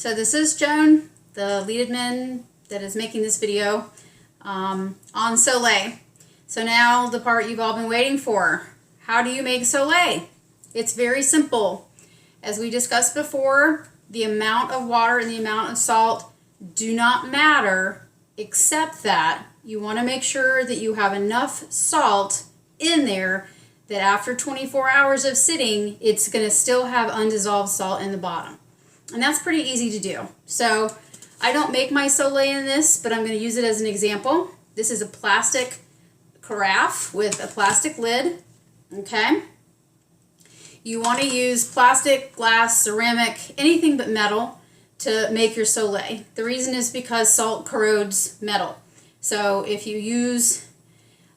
So this is Joan, the lead admin that is making this video on Soleil. So now the part you've all been waiting for. How do you make Soleil? It's very simple. As we discussed before, the amount of water and the amount of salt do not matter, except that you want to make sure that you have enough salt in there that after 24 hours of sitting, it's going to still have undissolved salt in the bottom. And that's pretty easy to do. So I don't make my Soleil in this, but I'm going to use it as an example. This is a plastic carafe with a plastic lid. Okay. You want to use plastic, glass, ceramic, anything but metal to make your Soleil. The reason is because salt corrodes metal. So if you use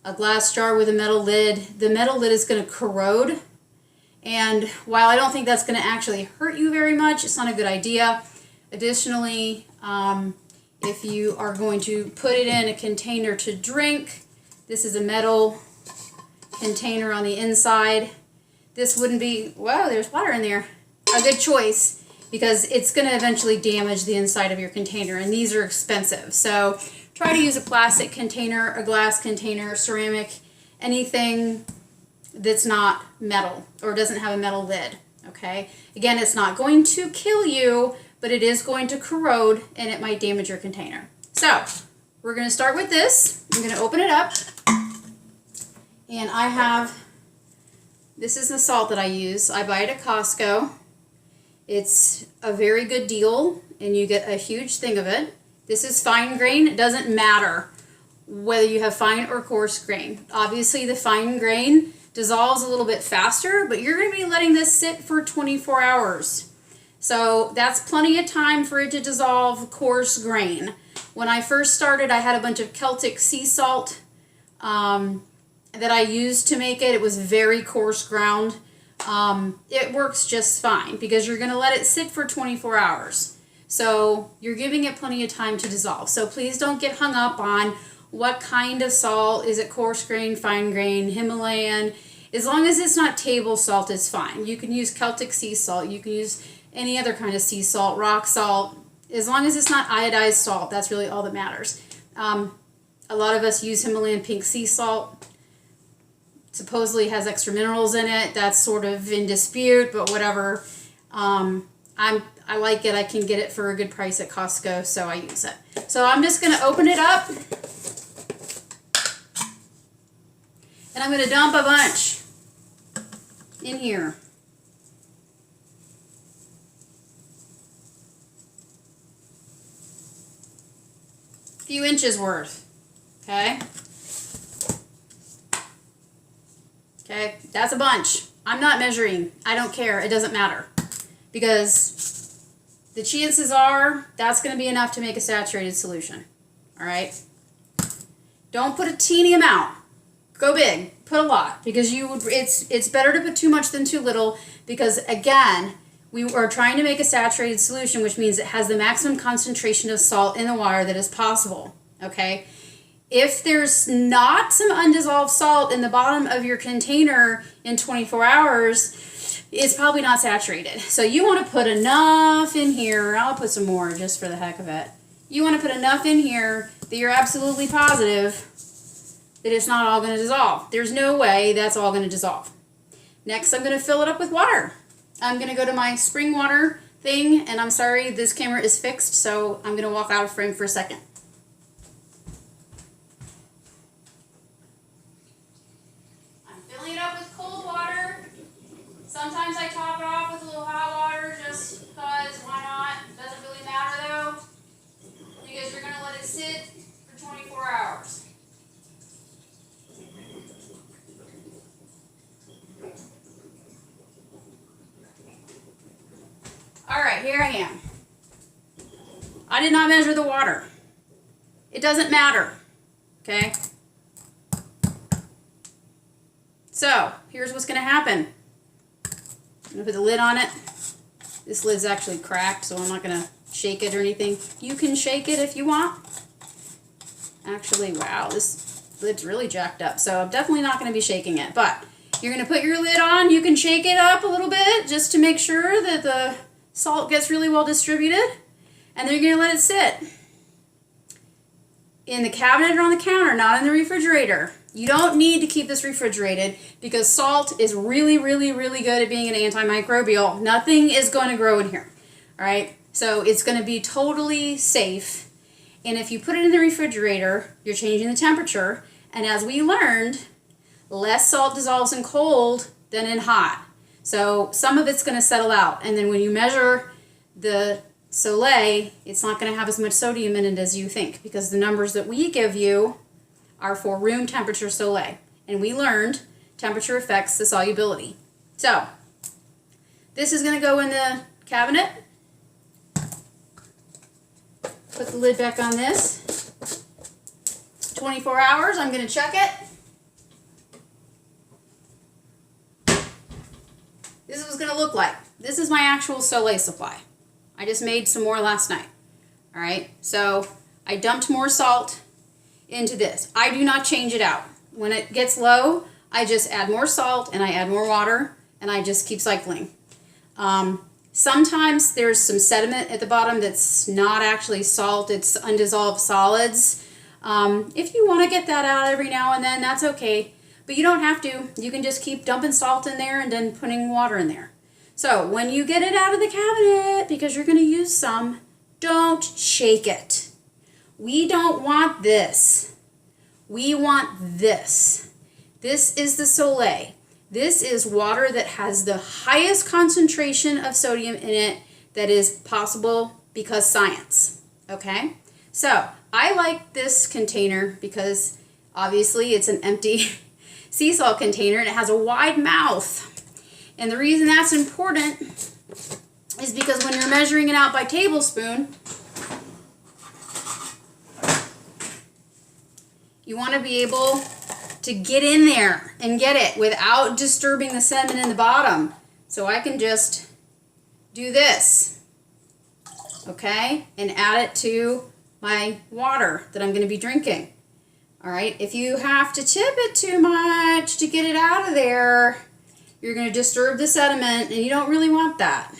a glass jar with a metal lid, the metal lid is going to corrode. And while I don't think that's going to actually hurt you very much, it's not a good idea. Additionally, if you are going to put it in a container to drink, this is a metal container on the inside. This wouldn't be, whoa, there's water in there, a good choice, because it's going to eventually damage the inside of your container, and these are expensive. So try to use a plastic container, a glass container, ceramic, anything that's not metal or doesn't have a metal lid. Okay, again, it's not going to kill you, but it is going to corrode and it might damage your container. So we're going to start with this. I'm going to open it up, and I have, this is the salt that I use. I buy it at Costco. It's a very good deal, and you get a huge thing of it. This is fine grain. It doesn't matter whether you have fine or coarse grain. Obviously, the fine grain dissolves a little bit faster, but you're going to be letting this sit for 24 hours. So that's plenty of time for it to dissolve coarse grain. When I first started, I had a bunch of Celtic sea salt that I used to make it. It was very coarse ground. It works just fine because you're going to let it sit for 24 hours. So you're giving it plenty of time to dissolve. So please don't get hung up on what kind of salt. Is it coarse grain, fine grain, Himalayan? As long as it's not table salt, it's fine. You can use Celtic sea salt. You can use any other kind of sea salt, rock salt. As long as it's not iodized salt, that's really all that matters. A lot of us use Himalayan pink sea salt. Supposedly has extra minerals in it. That's sort of in dispute, but whatever. I like it. I can get it for a good price at Costco, so I use it. So I'm just going to open it up, and I'm going to dump a bunch in here. A few inches worth. Okay? Okay, that's a bunch. I'm not measuring. I don't care. It doesn't matter. Because the chances are that's going to be enough to make a saturated solution. All right? Don't put a teeny amount. Go big. Put a lot. Because it's better to put too much than too little. Because, again, we are trying to make a saturated solution, which means it has the maximum concentration of salt in the water that is possible. Okay? If there's not some undissolved salt in the bottom of your container in 24 hours, it's probably not saturated. So you want to put enough in here. I'll put some more just for the heck of it. You want to put enough in here that you're absolutely positive that it's not all going to dissolve. There's no way that's all going to dissolve. Next, I'm going to fill it up with water. I'm going to go to my spring water thing, and I'm sorry, this camera is fixed, so I'm going to walk out of frame for a second. Sometimes I top it off with a little hot water just because, why not? Doesn't really matter though, because you're going to let it sit for 24 hours. Alright, here I am. I did not measure the water. It doesn't matter. Okay? So, here's what's going to happen. I'm going to put the lid on it. This lid's actually cracked, so I'm not going to shake it or anything. You can shake it if you want. Actually, wow, this lid's really jacked up, so I'm definitely not going to be shaking it. But you're going to put your lid on. You can shake it up a little bit just to make sure that the salt gets really well distributed. and then you're going to let it sit in the cabinet or on the counter, not in the refrigerator. You don't need to keep this refrigerated because salt is really, really, really good at being an antimicrobial. Nothing is going to grow in here, all right? So it's going to be totally safe. And if you put it in the refrigerator, you're changing the temperature. And as we learned, less salt dissolves in cold than in hot. So some of it's going to settle out. And then when you measure the Soleil, it's not going to have as much sodium in it as you think, because the numbers that we give you are for room temperature Soleil. And we learned temperature affects the solubility. So this is going to go in the cabinet. Put the lid back on this. 24 hours, I'm going to check it. This is what it's going to look like. This is my actual Soleil supply. I just made some more last night. All right, so I dumped more salt into this. I do not change it out. When it gets low, I just add more salt and I add more water and I just keep cycling. Sometimes there's some sediment at the bottom that's not actually salt, it's undissolved solids. If you want to get that out every now and then, that's okay. But you don't have to. You can just keep dumping salt in there and then putting water in there. So when you get it out of the cabinet, because you're going to use some, don't shake it. We don't want this. We want this. This is the Soleil. This is water that has the highest concentration of sodium in it that is possible because science. Okay? So I like this container because obviously it's an empty sea salt container and it has a wide mouth. And the reason that's important is because when you're measuring it out by tablespoon, you want to be able to get in there and get it without disturbing the sediment in the bottom. So I can just do this, okay, and add it to my water that I'm going to be drinking. All right, if you have to tip it too much to get it out of there, you're going to disturb the sediment, and you don't really want that,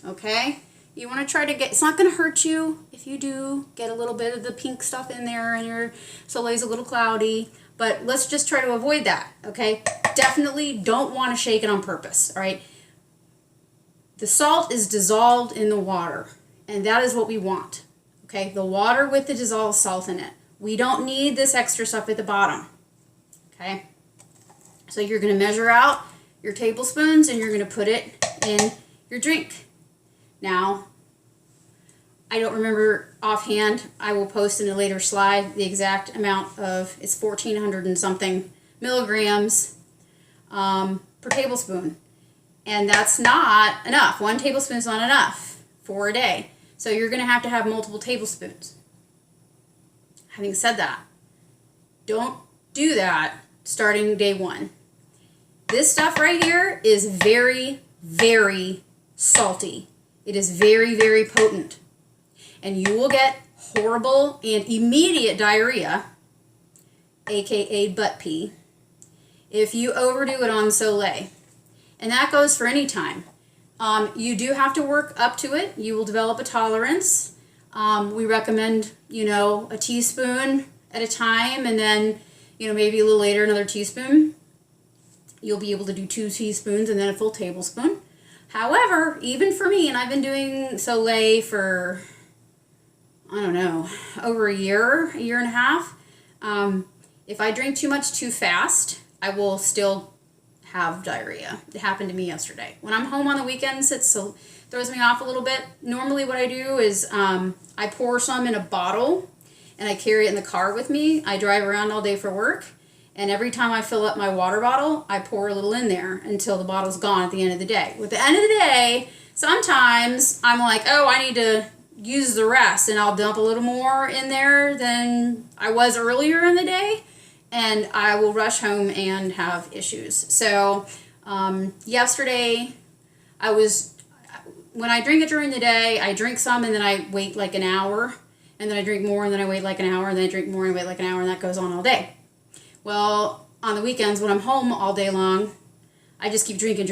okay? You want to try to get, it's not going to hurt you if you do get a little bit of the pink stuff in there and your Soleil's a little cloudy, but let's just try to avoid that, okay? Definitely don't want to shake it on purpose, all right? The salt is dissolved in the water, and that is what we want, okay? The water with the dissolved salt in it. We don't need this extra stuff at the bottom, okay? So you're going to measure out your tablespoons and you're going to put it in your drink. Now, I don't remember offhand. I will post in a later slide the exact amount of, it's 1,400 and something milligrams per tablespoon. And that's not enough. 1 tablespoon is not enough for a day. So you're going to have multiple tablespoons. Having said that, don't do that starting day 1. This stuff right here is very, very salty. It is very, very potent. And you will get horrible and immediate diarrhea, aka butt pee, if you overdo it on Soleil. And that goes for any time. You do have to work up to it. You will develop a tolerance. We recommend, a teaspoon at a time, and then, maybe a little later another teaspoon. You'll be able to do 2 teaspoons and then a full tablespoon. However, even for me, and I've been doing Soleil for, I don't know, over a year and a half, if I drink too much too fast, I will still have diarrhea. It happened to me yesterday. When I'm home on the weekends, it throws me off a little bit. Normally what I do is I pour some in a bottle and I carry it in the car with me. I drive around all day for work. And every time I fill up my water bottle, I pour a little in there until the bottle's gone at the end of the day. At the end of the day, sometimes I'm like, oh, I need to use the rest, and I'll dump a little more in there than I was earlier in the day, and I will rush home and have issues. So yesterday, when I drink it during the day, I drink some and then I wait like an hour, and then I drink more and then I wait like an hour, and then I drink more and wait like an hour, and that goes on all day. Well, on the weekends when I'm home all day long, I just keep drinking.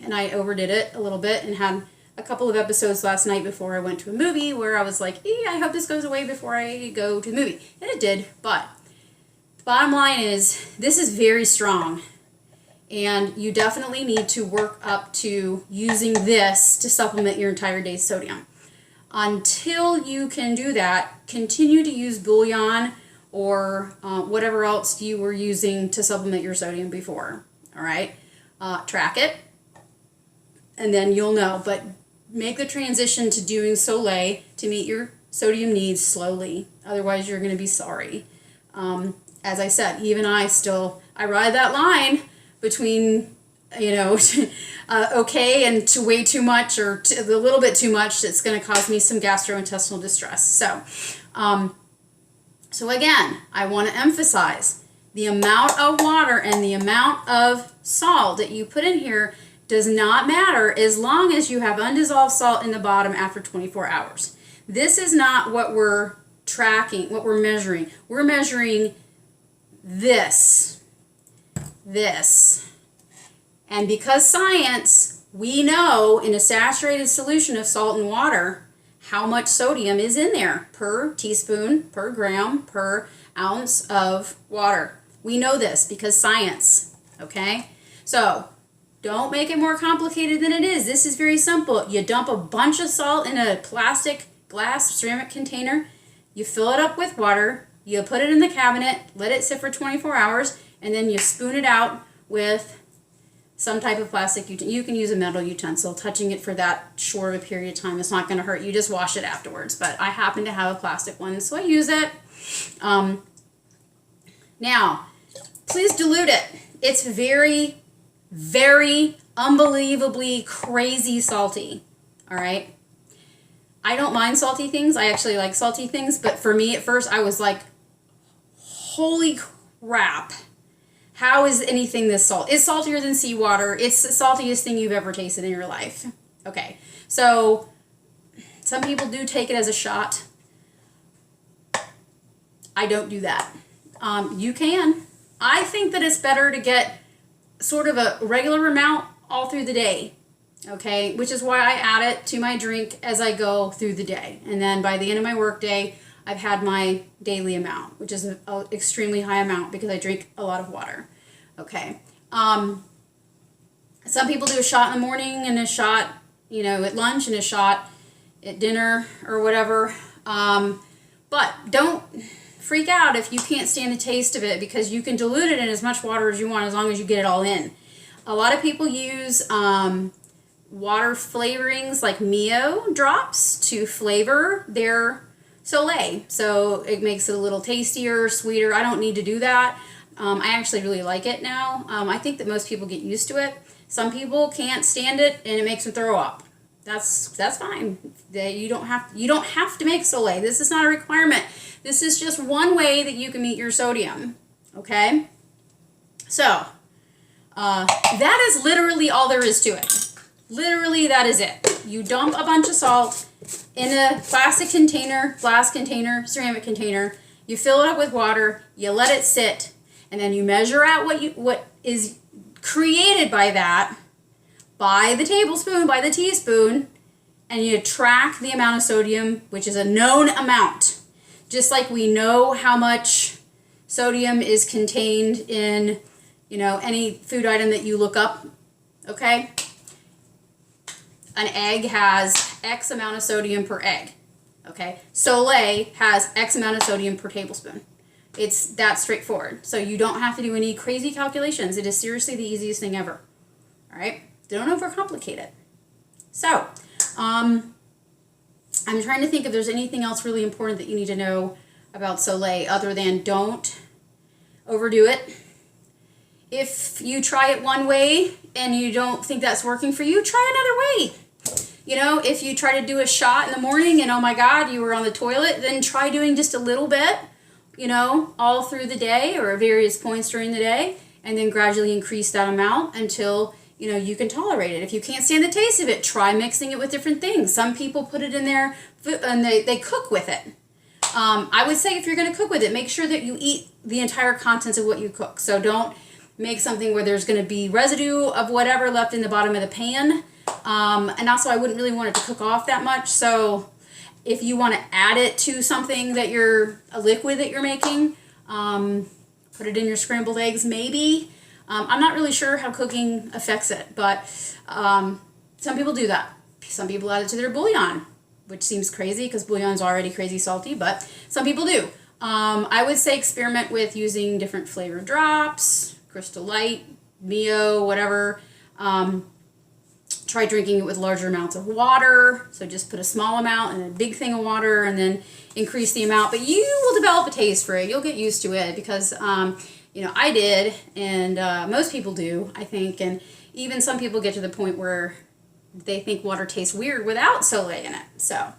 And I overdid it a little bit and had a couple of episodes last night before I went to a movie where I was like, I hope this goes away before I go to the movie. And it did, but the bottom line is this is very strong. And you definitely need to work up to using this to supplement your entire day's sodium. Until you can do that, continue to use bouillon or whatever else you were using to supplement your sodium before. All right? Track it, and then you'll know. But make the transition to doing Soleil to meet your sodium needs slowly. Otherwise, you're going to be sorry. As I said, even I ride that line between, okay and way too much or a little bit too much that's going to cause me some gastrointestinal distress. So again, I want to emphasize the amount of water and the amount of salt that you put in here does not matter as long as you have undissolved salt in the bottom after 24 hours. This is not what we're tracking, what we're measuring. We're measuring this. And because science, we know in a saturated solution of salt and water how much sodium is in there per teaspoon, per gram, per ounce of water. We know this because science, okay? So don't make it more complicated than it is. This is very simple. You dump a bunch of salt in a plastic, glass, ceramic container. You fill it up with water. You put it in the cabinet, let it sit for 24 hours, and then you spoon it out with some type of plastic utensil. You can use a metal utensil. Touching it for that short of a period of time, it's not going to hurt. You just wash it afterwards. But I happen to have a plastic one, so I use it. Now, please dilute it. It's very, very unbelievably crazy salty. All right? I don't mind salty things. I actually like salty things. But for me, at first, I was like, holy crap. How is anything this salt? It's saltier than seawater. It's the saltiest thing you've ever tasted in your life. Okay, so some people do take it as a shot. I don't do that. You can. I think that it's better to get sort of a regular amount all through the day. Okay, which is why I add it to my drink as I go through the day. And then by the end of my work day, I've had my daily amount, which is an extremely high amount because I drink a lot of water. Okay. Some people do a shot in the morning and a shot, at lunch and a shot at dinner or whatever. But don't freak out if you can't stand the taste of it because you can dilute it in as much water as you want as long as you get it all in. A lot of people use water flavorings like Mio drops to flavor their Soleil. So it makes it a little tastier, sweeter. I don't need to do that. I actually really like it now. I think that most people get used to it. Some people can't stand it and it makes them throw up. That's fine. You don't have to make Soleil. This is not a requirement. This is just one way that you can meet your sodium. Okay? So, that is literally all there is to it. Literally, that is it. You dump a bunch of salt in a plastic container, glass container, ceramic container. You fill it up with water. You let it sit. And then you measure out what is created by that, by the tablespoon, by the teaspoon, and you track the amount of sodium, which is a known amount. Just like we know how much sodium is contained in, any food item that you look up, okay? An egg has X amount of sodium per egg, okay? Soleil has X amount of sodium per tablespoon. It's that straightforward. So you don't have to do any crazy calculations. It is seriously the easiest thing ever. All right? Don't overcomplicate it. So, I'm trying to think if there's anything else really important that you need to know about Soleil other than don't overdo it. If you try it one way and you don't think that's working for you, try another way. If you try to do a shot in the morning and oh my God, you were on the toilet, then try doing just a little bit, all through the day or at various points during the day, and then gradually increase that amount until, you can tolerate it. If you can't stand the taste of it, try mixing it with different things. Some people put it in their food and they cook with it. I would say if you're going to cook with it, make sure that you eat the entire contents of what you cook. So don't make something where there's going to be residue of whatever left in the bottom of the pan. And also I wouldn't really want it to cook off that much. So if you want to add it to something that a liquid that you're making, put it in your scrambled eggs maybe. I'm not really sure how cooking affects it, but some people do that. Some people add it to their bouillon, which seems crazy because bouillon's already crazy salty, but some people do. I would say experiment with using different flavor drops, Crystal Light, Mio, whatever. Try drinking it with larger amounts of water. So just put a small amount in a big thing of water and then increase the amount. But you will develop a taste for it. You'll get used to it because, you know, I did, and most people do, I think. And even some people get to the point where they think water tastes weird without Soleil in it. So,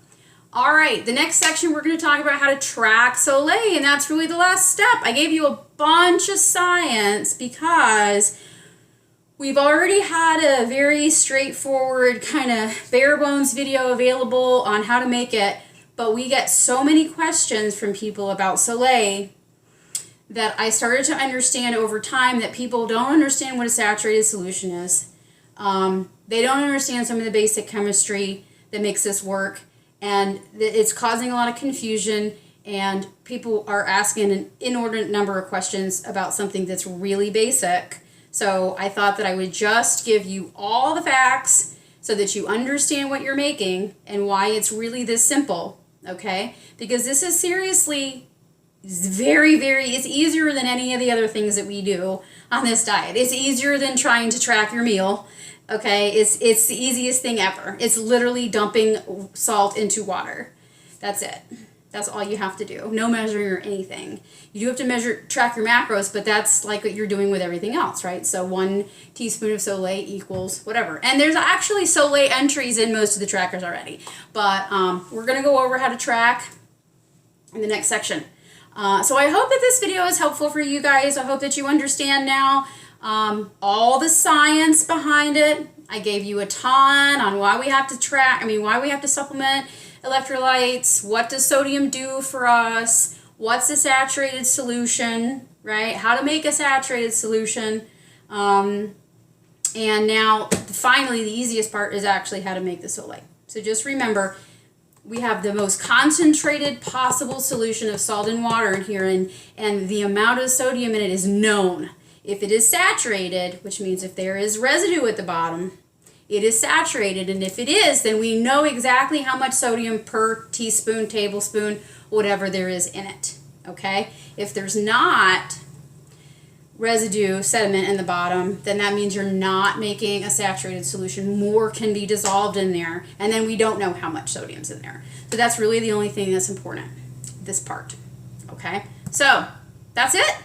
all right, the next section we're going to talk about how to track Soleil, and that's really the last step. I gave you a bunch of science because we've already had a very straightforward kind of bare bones video available on how to make it, but we get so many questions from people about Soleil that I started to understand over time that people don't understand what a saturated solution is. They don't understand some of the basic chemistry that makes this work, and it's causing a lot of confusion, and people are asking an inordinate number of questions about something that's really basic. So I thought that I would just give you all the facts so that you understand what you're making and why it's really this simple, okay? Because this is seriously it's easier than any of the other things that we do on this diet. It's easier than trying to track your meal, okay? It's the easiest thing ever. It's literally dumping salt into water. That's it. That's all you have to do. No measuring or anything. You do have to track your macros, but that's like what you're doing with everything else, right? So 1 teaspoon of Soleil equals whatever. And there's actually Soleil entries in most of the trackers already. But we're going to go over how to track in the next section. So I hope that this video is helpful for you guys. I hope that you understand now all the science behind it. I gave you a ton on why we have to why we have to supplement electrolytes, what does sodium do for us, what's a saturated solution, right? How to make a saturated solution. And now, finally, the easiest part is actually how to make the Soleil. So just remember, we have the most concentrated possible solution of salt and water in here, and the amount of sodium in it is known. If it is saturated, which means if there is residue at the bottom, it is saturated, and if it is, then we know exactly how much sodium per teaspoon, tablespoon, whatever there is in it, okay? If there's not residue, sediment in the bottom, then that means you're not making a saturated solution. More can be dissolved in there, and then we don't know how much sodium's in there. So that's really the only thing that's important, this part, okay? So that's it.